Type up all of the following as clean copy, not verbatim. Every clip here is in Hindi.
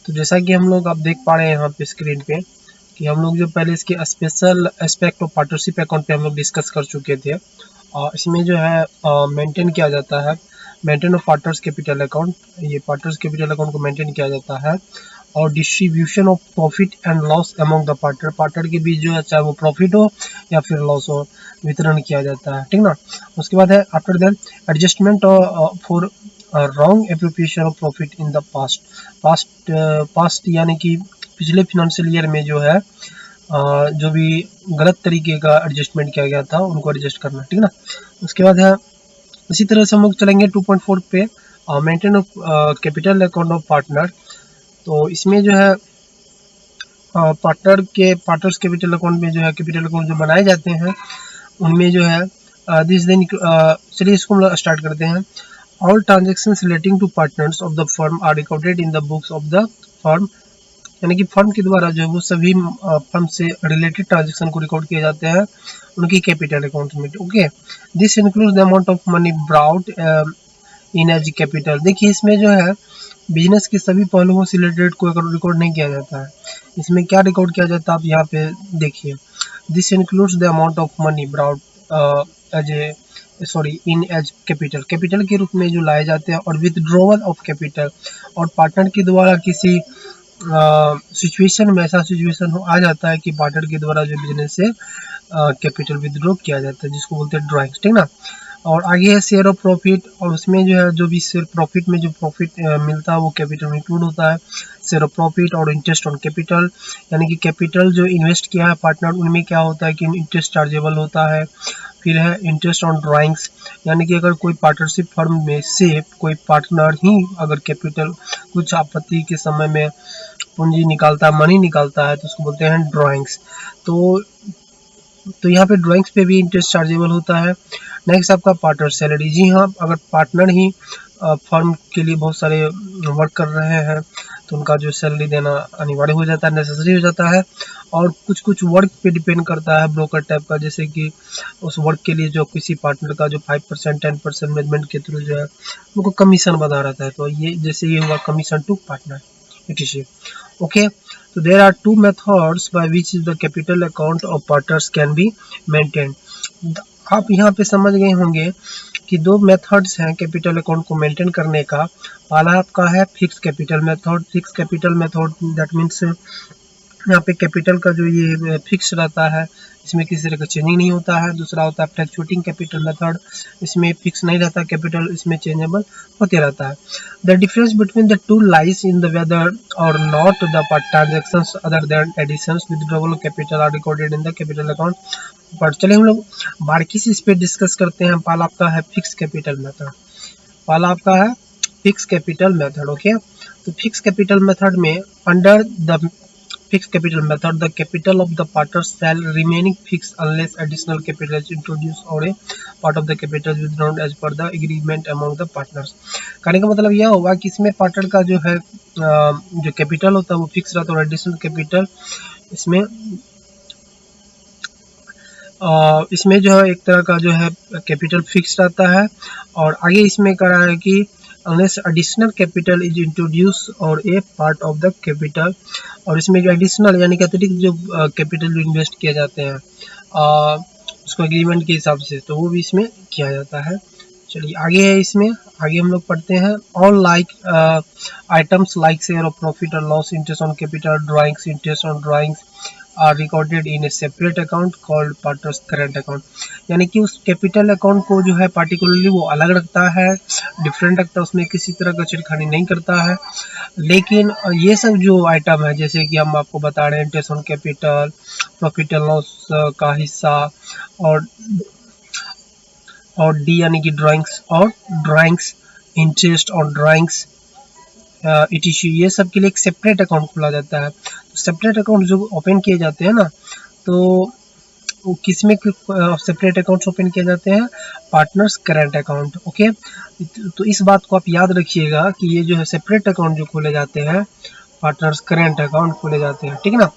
तो जैसा कि हम लोग आप देख पा रहे हैं यहाँ पे स्क्रीन पे कि हम लोग जो पहले इसके special aspect of partnership account पे हम लोग डिस्कस कर चुके थे। इसमें जो है मेंटेन किया जाता है maintain of partners capital account, ये पार्टनर्स कैपिटल अकाउंट को मेंटेन किया जाता है। और distribution of profit and loss among the partner के बीच जो है चाहे वो प्रॉफिट हो या फिर लॉस हो वितरण किया जाता है, ठीक ना। उसके बाद है after that adjustment for wrong appropriation of profit in the past यानी कि पिछले फिनेंशियल ईयर में जो है जो भी गलत तरीके का एडजस्टमेंट किया गया था उनको एडजस्ट करना, ठीक ना। उसके बाद है इसी तरह से हम लोग चलेंगे 2.4 पे maintain of capital account of partner. तो इसमें जो है पार्टनर्स कैपिटल अकाउंट में जो है कैपिटल अकाउंट जो बनाए जाते हैं उनमें जो है दिस दिन चलिए इसको हम स्टार्ट करते हैं। All transactions relating to partners of the firm are recorded in the books of the firm, यानी कि फर्म के द्वारा जो है वो सभी फर्म से रिलेटेड ट्रांजेक्शन को रिकॉर्ड किए जाते हैं उनकी कैपिटल अकाउंट में। Okay, this includes the amount of money brought in as capital. देखिए इसमें जो है बिजनेस के सभी पहलुओं से रिलेटेड को रिकॉर्ड नहीं किया जाता है। इसमें क्या रिकॉर्ड किया जाता है आप यहाँ पे देखिए। This includes the amount of money brought in as capital के रूप में जो लाए जाते हैं और विथड्रॉवल ऑफ कैपिटल, और पार्टनर के द्वारा किसी सिचुएशन में ऐसा सिचुएशन आ जाता है कि पार्टनर के द्वारा जो बिजनेस से कैपिटल विथड्रॉ किया जाता है जिसको बोलते हैं ड्राइंग्स, ठीक ना। और आगे है शेयर ऑफ प्रॉफिट, और उसमें जो है जो भी शेयर प्रॉफिट में जो प्रॉफिट मिलता है वो कैपिटल में इंक्लूड होता है। शेयर ऑफ प्रॉफिट और इंटरेस्ट ऑन कैपिटल, यानी कि कैपिटल जो इन्वेस्ट किया है पार्टनर उनमें क्या होता है कि इंटरेस्ट चार्जेबल होता है। फिर है इंटरेस्ट ऑन ड्राइंग्स, यानी कि अगर कोई पार्टनरशिप फर्म में से कोई पार्टनर ही अगर कैपिटल कुछ आपत्ति के समय में पूंजी निकालता है, मनी निकालता है, तो उसको बोलते हैं ड्राइंग्स। तो यहाँ पे ड्राइंग्स पे भी इंटरेस्ट चार्जेबल होता है। नेक्स्ट आपका पार्टनर सैलरी, जी हाँ, अगर पार्टनर ही फर्म के लिए बहुत सारे वर्क कर रहे हैं तो उनका जो सैलरी देना अनिवार्य हो जाता है, नेसेसरी हो जाता है। और कुछ कुछ वर्क पे डिपेंड करता है ब्रोकर टाइप का, जैसे कि उस वर्क के लिए जो किसी पार्टनर का जो 5% 10% मैनेजमेंट के थ्रू जो है उनको कमीशन बना रहता है, तो ये जैसे ये हुआ commission to partner etc. Okay, so there are two methods by which the capital account of partners can be maintained. आप यहाँ पे समझ गए होंगे कि दो मेथड्स हैं कैपिटल अकाउंट को मेंटेन करने का। पहला आपका है fix capital method. Fix capital method that means यहाँ पे कैपिटल का जो ये फिक्स रहता है, इसमें किसी तरह का चेंजिंग नहीं होता है। दूसरा होता है फ्लक्चुएटिंग कैपिटल मेथड, इसमें फिक्स नहीं रहता कैपिटल, इसमें चेंजेबल होते रहता है। The difference between the two lies in the whether or not the transactions other than additions withdrawal capital are recorded in the capital account. पर चलिए हम लोग बारीकी से इस पे डिस्कस करते हैं। पहला आपका है फिक्स कैपिटल मेथड। पहला आपका है फिक्स कैपिटल मेथड। ओके, तो फिक्स कैपिटल मेथड में under the fixed capital method, the capital of the partners shall remaining fixed unless additional capital is introduced or a part of the capital is withdrawn as per the agreement among the partners। कहने का मतलब यह होगा कि इसमें पार्टनर का जो है जो कैपिटल होता है वो फिक्स रहता है और एडिशनल कैपिटल इसमें जो है एक तरह का जो है कैपिटल फिक्स रहता है। और आगे इसमें कह रहा है कि unless additional capital is introduced or a part of the capital, और इसमें जो एडिशनल यानी कि अतिरिक्त जो कैपिटल जो इन्वेस्ट किए जाते हैं उसको एग्रीमेंट के हिसाब से, तो वो भी इसमें किया जाता है। चलिए आगे है, इसमें आगे हम लोग पढ़ते हैं all like items like share of profit और loss, interest on capital, drawings, interest on drawings are recorded in a separate account called partners current account. यानी कि उस कैपिटल अकाउंट को जो है पार्टिकुलरली वो अलग रखता है, डिफरेंट रखता है, उसमें किसी तरह का छेड़खानी नहीं करता है। लेकिन ये सब जो आइटम है जैसे कि हम आपको बता रहे हैं interest on capital, profit and loss का हिस्सा और डी यानी कि drawings, interest on drawings etc., ये सब के लिए एक सेपरेट अकाउंट खोला जाता है। तो सेपरेट अकाउंट जो ओपन किए जाते हैं ना, तो किस में सेपरेट अकाउंट्स ओपन किए जाते हैं? Partners current account. ओके, तो इस बात को आप याद रखिएगा कि ये जो है सेपरेट अकाउंट जो खोले जाते हैं पार्टनर्स करेंट अकाउंट खोले जाते हैं, ठीक है ना।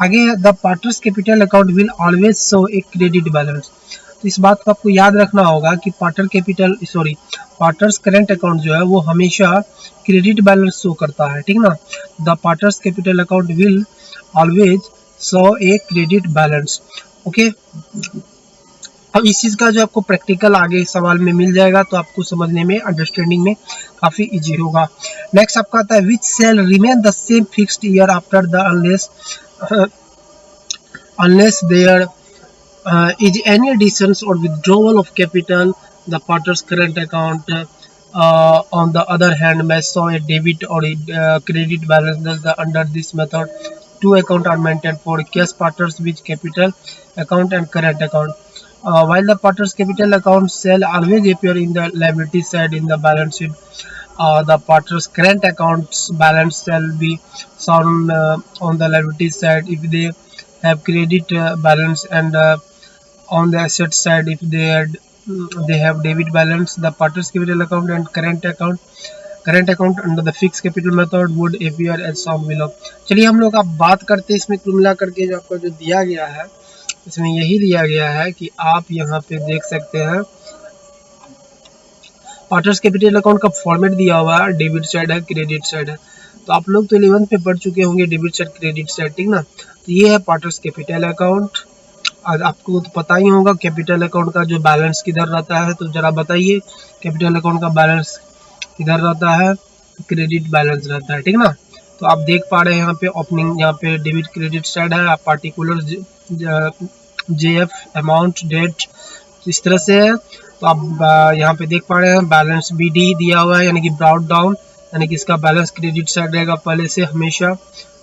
आगे the partners capital account will always show a credit balance. तो इस बात को आपको याद रखना होगा कि पार्टनर्स करेंट अकाउंट जो है वो हमेशा क्रेडिट बैलेंस शो करता है, ठीक ना। The partners capital account will always show a credit balance. Okay, अब इस चीज़ का जो आपको प्रैक्टिकल आगे सवाल में मिल जाएगा तो आपको समझने में, अंडरस्टैंडिंग में काफ़ी इजी होगा। नेक्स्ट आपका आता है which shall remain the same fixed year after the unless there is any additions or withdrawal of capital. The partner's current account on the other hand may show a debit or a credit balance. Thus under this method two accounts are maintained for cash partners with capital account and current account. While the partner's capital account shall always appear in the liability side in the balance sheet, the partner's current account's balance shall be shown on the liability side if they have credit balance, and on the asset side if they have debit balance. The partners capital account and current account under the fixed capital method would appear as shown below. चलिए हम लोग अब बात करते हैं इसमें कुल मिला करके जो आपको जो दिया गया है इसमें यही दिया गया है कि आप यहाँ पे देख सकते हैं पार्टनर्स कैपिटल अकाउंट का फॉर्मेट दिया हुआ है, डेबिट साइड है, क्रेडिट साइड है। तो आप लोग तो 11th पे पढ़ चुके होंगे डेबिट साइड क्रेडिट साइड, ठीक ना। तो ये है पार्टनर्स कैपिटल अकाउंट। आज आपको तो पता ही होगा कैपिटल अकाउंट का जो बैलेंस किधर रहता है, तो जरा बताइए कैपिटल अकाउंट का बैलेंस किधर रहता है, क्रेडिट बैलेंस रहता है, ठीक ना। तो आप देख पा रहे हैं यहाँ पे ओपनिंग, यहाँ पे डेबिट क्रेडिट साइड है, आप पार्टिकुलर जेएफ अमाउंट डेट इस तरह से है। तो आप यहाँ पे देख पा रहे हैं बैलेंस बीडी दिया हुआ है, यानी कि ब्राउट डाउन, यानी कि इसका बैलेंस क्रेडिट साइड रहेगा पहले से हमेशा,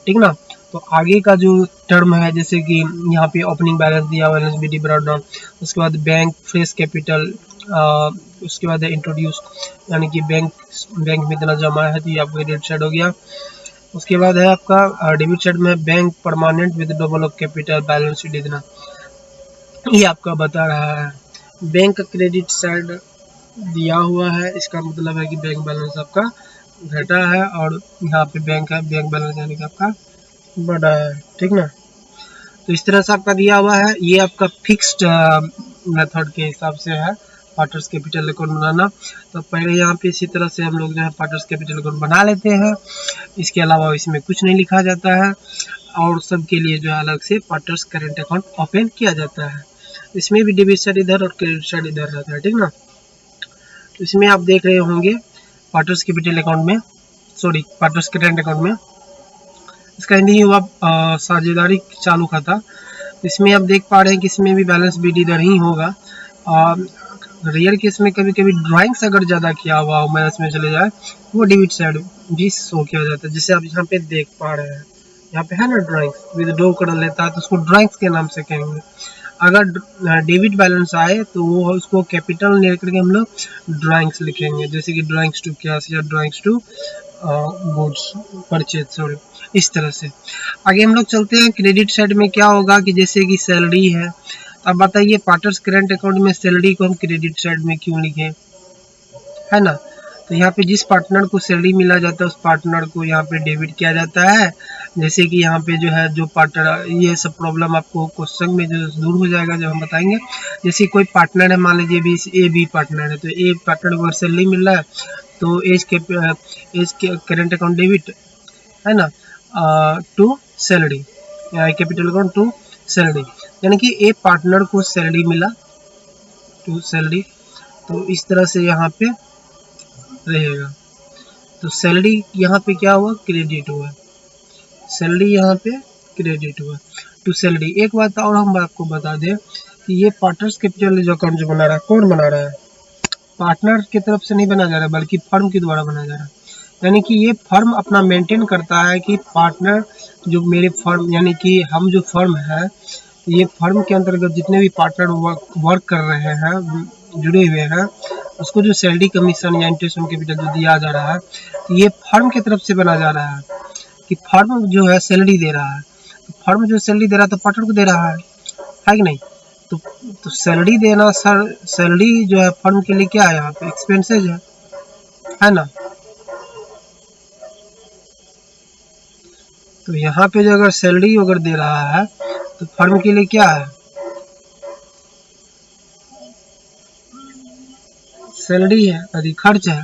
ठीक ना। तो आगे का जो टर्म है जैसे कि यहाँ पे ओपनिंग बैलेंस दिया हुआ है बीडी ब्राउट डाउन, उसके बाद बैंक फ्रेश कैपिटल, उसके बाद इंट्रोड्यूस यानी कि बैंक में इतना जमा है तो ये आपका क्रेडिट साइड हो गया। उसके बाद है आपका डेबिट साइड में bank permanent with double of capital balance sheet इतना, ये आपका बता रहा है। बैंक का क्रेडिट साइड दिया हुआ है, इसका मतलब है कि बैंक बैलेंस आपका घटा है और यहाँ पे बैंक है, बैंक बैलेंस यानी कि आपका बढ़ा है, ठीक ना। तो इस तरह से आपका दिया हुआ है, ये आपका फिक्स्ड मेथड के हिसाब से है पार्टनर्स कैपिटल अकाउंट बनाना। तो पहले यहाँ पे इसी तरह से हम लोग जो है पार्टनर्स कैपिटल अकाउंट बना लेते हैं, इसके अलावा इसमें कुछ नहीं लिखा जाता है और सबके लिए जो है अलग से पार्टनर्स करेंट अकाउंट ओपन किया जाता है। इसमें भी डेबिट साइड इधर और क्रेडिट साइड इधर रहता है, ठीक ना। तो इसमें आप देख रहे होंगे पार्टनर्स कैपिटल अकाउंट में, सॉरी पार्टनर्स करेंट अकाउंट में इसका हिंदी हुआ साझेदारी चालू खाता। इसमें आप देख पा रहे हैं कि इसमें भी बैलेंस बीडी इधर ही होगा। रियल केस में कभी कभी ड्राइंग्स अगर ज़्यादा किया हुआ हो माइनस में चले जाए वो डेबिट साइड भी शो किया जाता है, जैसे आप यहाँ पे देख पा रहे हैं, यहाँ पे है ना ड्राइंग्स विद ड्रॉ कर लेता है तो उसको ड्राइंग्स के नाम से कहेंगे। अगर डेबिट बैलेंस आए तो वो उसको कैपिटल लेकर के हम लोग ड्राइंग्स लिखेंगे, जैसे कि ड्राइंग्स टू कैश या drawings to goods purchase, sorry इस तरह से। आगे हम लोग चलते हैं क्रेडिट साइड में क्या होगा कि जैसे कि सैलरी है। अब बताइए पार्टनर्स करेंट अकाउंट में सैलरी को हम क्रेडिट साइड में क्यों लिखें, है ना। तो यहाँ पे जिस पार्टनर को सैलरी मिला जाता है उस पार्टनर को यहाँ पे डेबिट किया जाता है। जैसे कि यहाँ पे जो है जो पार्टनर, ये सब प्रॉब्लम आपको क्वेश्चन में जो दूर हो जाएगा जब हम बताएंगे। जैसे कोई पार्टनर है, मान लीजिए ए बी पार्टनर है, तो ए पार्टनर को सैलरी मिल रहा है तो एज के करेंट अकाउंट डेबिट है ना to salary, capital account to salary, यानी कि ए पार्टनर को सैलरी मिला टू सैलरी, तो इस तरह से यहाँ पे रहेगा। तो सैलरी यहाँ पे क्या हुआ, क्रेडिट हुआ, सैलरी यहाँ पे क्रेडिट हुआ टू सैलरी। एक बात और हम आपको बता दें कि ये पार्टनर्स कैपिटल जो अकाउंट जो बना रहा है, कौन बना रहा है, पार्टनर की तरफ से नहीं बना जा रहा है बल्कि फर्म के द्वारा बनाया जा रहा है। यानी कि ये फर्म अपना मेंटेन करता है कि पार्टनर जो मेरे फर्म, यानी कि हम जो फर्म है, ये फर्म के अंतर्गत जितने भी पार्टनर वर्क कर रहे हैं, जुड़े हुए हैं, उसको जो सैलरी कमीशन या इंटरेस्ट ऑन कैपिटल जो दिया जा रहा है, तो ये फर्म की तरफ से बना जा रहा है कि फर्म जो है सैलरी दे रहा है। तो फर्म जो सैलरी दे रहा है तो पार्टनर को दे रहा है कि नहीं। तो सैलरी देना, सर सैलरी जो है फर्म के लिए क्या है, यहाँ पे एक्सपेंसेज है ना। तो यहाँ पे जो अगर सैलरी अगर दे रहा है तो फर्म के लिए क्या है, सैलरी है, यदि खर्च है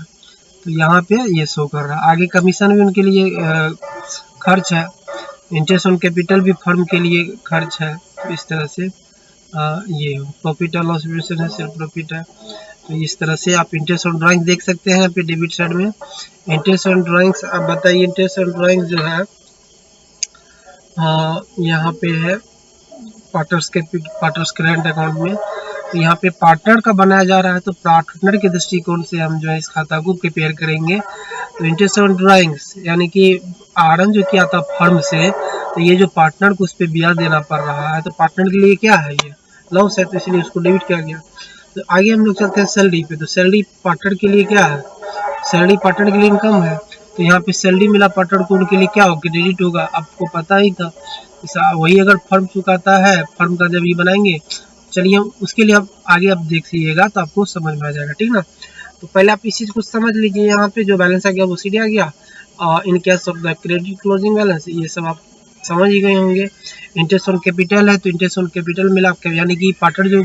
तो यहाँ पे ये शो कर रहा है। आगे कमीशन भी उनके लिए खर्च है, इंटरेस्ट ऑन कैपिटल भी फर्म के लिए खर्च है। तो इस तरह से ये प्रॉफिट और लॉस है, सेल्फ प्रॉफिट है। तो इस तरह से आप इंटरेस्ट ऑन ड्राइंग देख सकते हैं यहाँ पे डेबिट साइड में। इंटरेस्ट ऑन ड्राइंग्स आप बताइए, इंटरेस्ट ऑन ड्राइंग्स जो है यहाँ पे है पार्टनर्स करेंट अकाउंट में। तो यहाँ पे पार्टनर का बनाया जा रहा है, तो पार्टनर के दृष्टिकोण से हम जो है इस खाता को प्रिपेयर करेंगे। तो इंटरेस्ट ऑन ड्राइंग्स यानी कि आहरण जो किया था फर्म से, तो ये जो पार्टनर को उस पर ब्याज देना पड़ रहा है, तो पार्टनर के लिए क्या है, ये लॉस है, तो इसलिए उसको डेबिट किया गया। तो आगे हम लोग चलते हैं सैलरी पे। तो सैलरी पार्टनर के लिए क्या है, सैलरी पार्टनर के लिए इनकम है। तो यहाँ पे सैलरी मिला पार्टनर को, उनके लिए क्या होगा, क्रेडिट होगा। आपको पता ही था, वही अगर फर्म चुकाता है, फर्म का जब ये बनाएंगे, चलिए उसके लिए आप आगे आप देखिएगा तो आपको समझ में आ जाएगा, ठीक ना। तो पहले आप इस चीज को समझ लीजिए, यहाँ पे जो बैलेंस आ गया वो सीधे आ गया, in case of the credit closing balance, ये सब आप समझ ही गए होंगे। इंटरेस्ट ऑन कैपिटल है, तो इंटरेस्ट ऑन कैपिटल मिला, यानी कि पार्टनर जो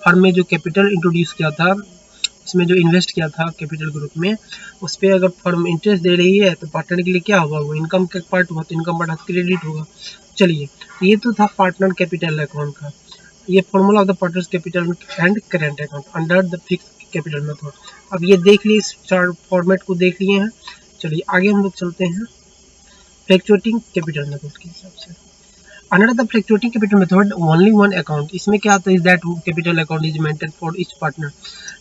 फर्म में जो कैपिटल इंट्रोड्यूस किया था, इसमें जो इन्वेस्ट किया था कैपिटल ग्रुप में, उस पर अगर फर्म इंटरेस्ट दे रही है तो पार्टनर के लिए क्या होगा, वो इनकम का पार्ट होगा, तो इनकम पार्ट क्रेडिट होगा। चलिए, ये तो था पार्टनर कैपिटल अकाउंट का, ये formula of the partners capital and current account under the fix capital method. अब ये देख लिए, इस फॉर्मेट को देख लिए हैं। चलिए आगे हम लोग चलते हैं फ्लक्चुएटिंग कैपिटल मेथड के हिसाब से। Under the fluctuating capital method only one account, इसमें क्या होता है, is that capital account is maintain for each partner.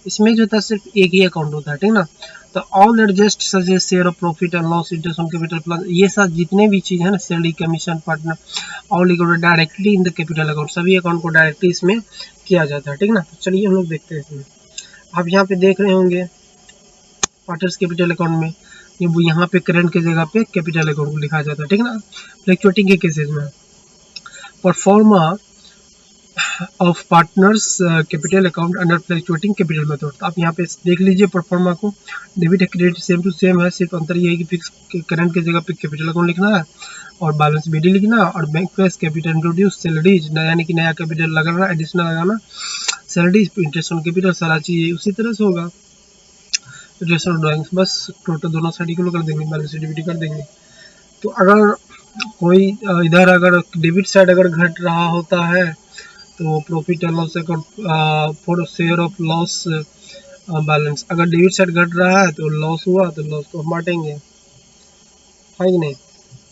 इसमें जो था सिर्फ एक ही अकाउंट होता है, ठीक ना। तो all adjust such as share of profit and loss, interest on capital plus, ये सब जितने भी चीज है ना, salary commission partner, all equal directly in the capital account, सभी अकाउंट को डायरेक्टली इसमें किया जाता है, ठीक ना। तो चलिए हम लोग देखते हैं इसमें। आप यहाँ पे देख रहे होंगे पार्टनर्स कैपिटल अकाउंट में ये यहाँ पे करंट की जगह पे कैपिटल अकाउंट को लिखा जाता है, ठीक ना। फ्लक्चुएटिंग के केसेस में proforma of partners capital account under fluctuating capital method. तो आप यहाँ पे देख लीजिए परफॉर्मा को, debit credit same to same है, सिर्फ अंतर ये है कि फिक्स करंट की जगह पे कैपिटल अकाउंट लिखना है और बैलेंस बीडी लिखना, और bank fresh capital introduce salaries, यानी कि नया कैपिटल लगाना, एडिशनल लगाना, सैलरीज इंटरेस्ट ऑन कैपिटल, सारा चीज उसी तरह से होगा। इंटरेस्ट ऑन ड्राइंग्स बस टोटल दोनों साइड इक्वल कर देंगे, बैलेंस डिविडी कर देंगे। तो अगर कोई इधर अगर डेबिट साइड अगर घट रहा होता है तो profit and loss account for share of loss balance, अगर डेबिट साइड घट रहा है तो लॉस हुआ तो लॉस को हम बांटेंगे, है कि नहीं।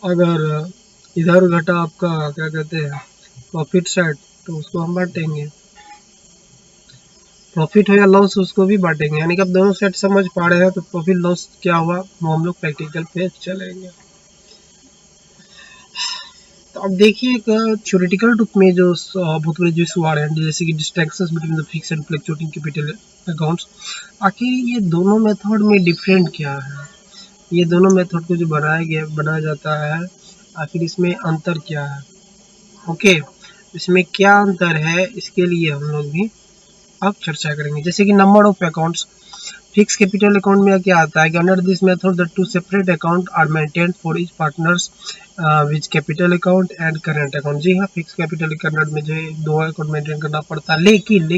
अगर इधर घटा आपका क्या कहते हैं प्रॉफिट साइड, तो उसको हम बांटेंगे, प्रॉफिट हो या लॉस उसको भी बांटेंगे, यानी कि आप दोनों साइड समझ पा रहे हैं। तो प्रॉफिट लॉस क्या हुआ वो हम लोग प्रैक्टिकल पे चलेंगे। तो अब देखिए थ्योरेटिकल रूप में जो बहुत बड़े जो इशू आ रहे हैं, जैसे कि distractions between the fix and fluctuating capital accounts, आखिर ये दोनों मेथड में डिफरेंट क्या है, ये दोनों मेथड को जो बनाया जाता है, आखिर इसमें अंतर क्या है। ओके, इसमें क्या अंतर है, इसके लिए हम लोग भी अब चर्चा करेंगे। जैसे कि number of accounts, fix capital account में क्या आता है कि under this method the two separate account are maintained for each partners which capital account and current account. जी हाँ, फिक्स कैपिटल के अंडर में जो है दो अकाउंट मेंटेन करना पड़ता है, लेकिन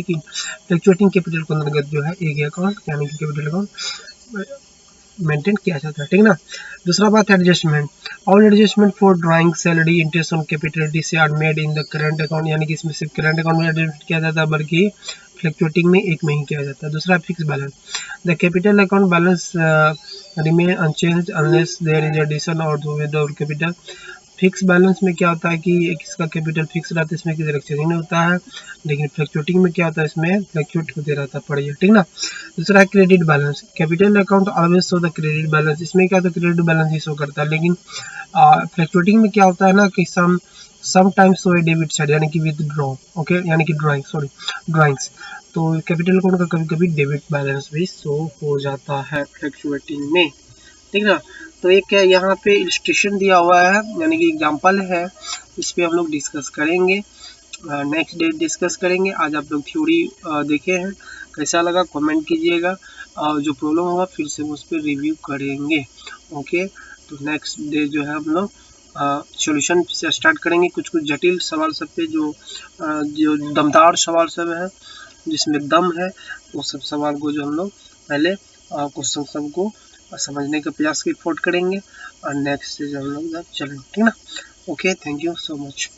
फ्लक्चुएटिंग कैपिटल के अंतर्गत जो है एक अकाउंट यानी कि कैपिटल अकाउंट मेंटेन किया जाता है, ठीक ना। दूसरा बात है adjustment, all adjustment for drawing salary interest on capital से are made in the current account, यानी कि इसमें सिर्फ करंट अकाउंट में एडजस्ट किया जाता है, बल्कि फ्लक्चुएटिंग में एक में ही किया जाता है। दूसरा fix balance, the capital account balance remain unchanged unless there is addition और विदाउट कैपिटल। फिक्स बैलेंस में क्या होता है कि इसका कैपिटल फिक्स रहता है, इसमें किसी एक्सचेंजिंग नहीं होता है, लेकिन फ्लक्चुएटिंग में क्या होता है, इसमें फ्लक्चुएट होते रहता है, पढ़िए, ठीक ना। दूसरा है credit balance, capital account always show the credit balance, इसमें क्या होता है क्रेडिट बैलेंस ही शो करता है, लेकिन फ्लक्चुएटिंग में क्या होता है ना कि समटाइम्स शो ए डेबिट साइड, यानी कि विथड्रॉ, ओके, यानी कि ड्राइंग्स। तो कैपिटल अकाउंट का कभी कभी डेबिट बैलेंस भी शो हो जाता है फ्लक्चुएटिंग में, ठीक ना। तो एक यहाँ पे इलस्ट्रेशन दिया हुआ है, यानी कि एग्जांपल है, इस पे हम लोग डिस्कस करेंगे, नेक्स्ट डे डिस्कस करेंगे। आज आप लोग थ्योरी देखे हैं, कैसा लगा कमेंट कीजिएगा, जो प्रॉब्लम होगा फिर से उस पर रिव्यू करेंगे। ओके, तो नेक्स्ट डे जो है हम लोग सॉल्यूशन से स्टार्ट करेंगे, कुछ जटिल सवाल सब पे जो दमदार सवाल सब है जिसमें दम है, वो सब सवाल को जो हम लोग पहले क्वेश्चन सबको समझने का प्रयास की एफोर्ट करेंगे और नेक्स्ट से जो हम लोग चलेंगे, ठीक ना। Okay, thank you so much.